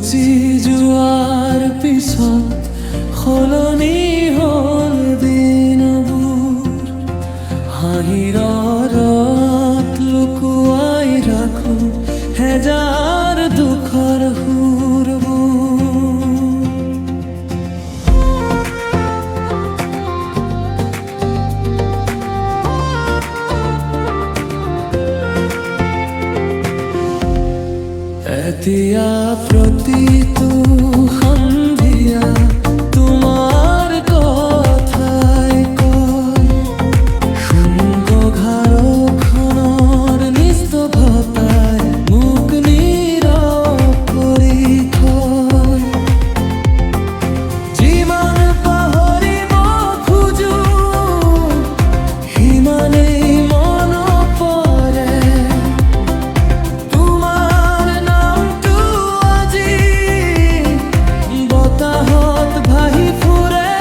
গুচি যোৱাৰ পিছত সলনি হ'ল দিনবোৰ। হাঁহিৰ আঁৰত লুকুৱাই ৰাখোঁ হেজাৰ দুখৰ সুৰবোৰ। এতিয়া প্ৰতিটো সন্ধিয়া তোমাৰ কথাই কয়, শৃংগঘাৰখনৰ নিস্তব্ধতাই মোক নীৰৱ কৰি থয়। যিমান পাহৰিব খোজোঁ সিমানেই মনত পৰে তোমাৰ নামটো। আজি বতাহত ভাহি ফুৰে,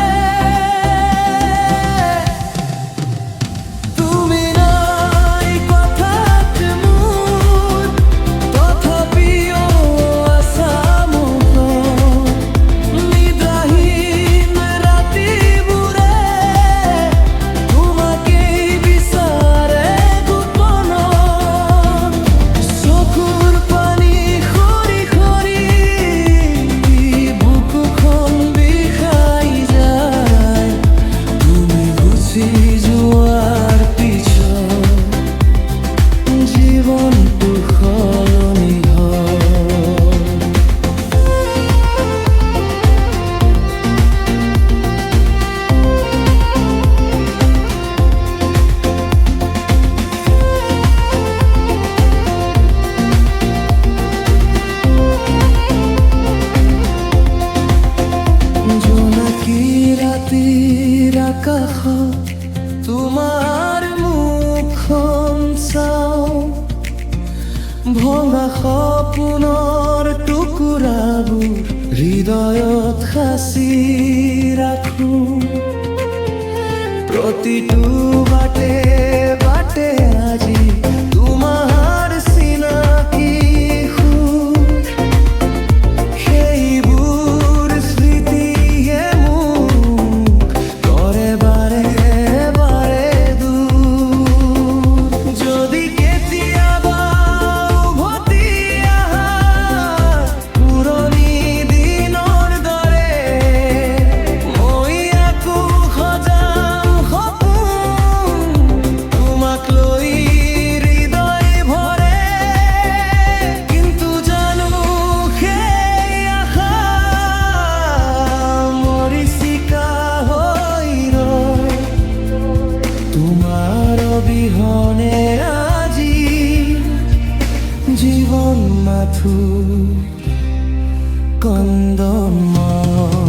তুমি নাই কথাত মোৰ, তথাপিও আছা মুখত। নিদ্ৰাহীন ৰাতিবোৰে তোমাকেই বিচাৰে গোপনত। চকুৰ পানী সৰি সৰি বুকুখন বিষাই যায়। তুমি গুচি যোৱাৰ পিছত জীৱনটো সলনি হ'ল। জোনাকী ৰাতিৰ আকাশত তোমাৰ মুখখন চাওঁ, ভঙা সপোনৰ টুকুৰাবোৰ হৃদয়ত সাঁচি ৰাখোঁ। প্ৰতিটো বাটে বাটে আজি তোমাৰ চিনাকি সুৰ। সেইবোৰ স্মৃতিয়ে মোক কৰে বাৰে বাৰে দূৰ। যদি কেতিয়াবা উভতি আহা পুৰণি দিনৰ দৰে, মই আকৌ সজাম সপোন তোমাক লৈ হৃদয় ভৰে। কিন্তু জানো সেই আশা মৰীচিকা হৈ ৰয়। তোমাৰ অবিহনে আজি জীৱন মাথো কন্দময়।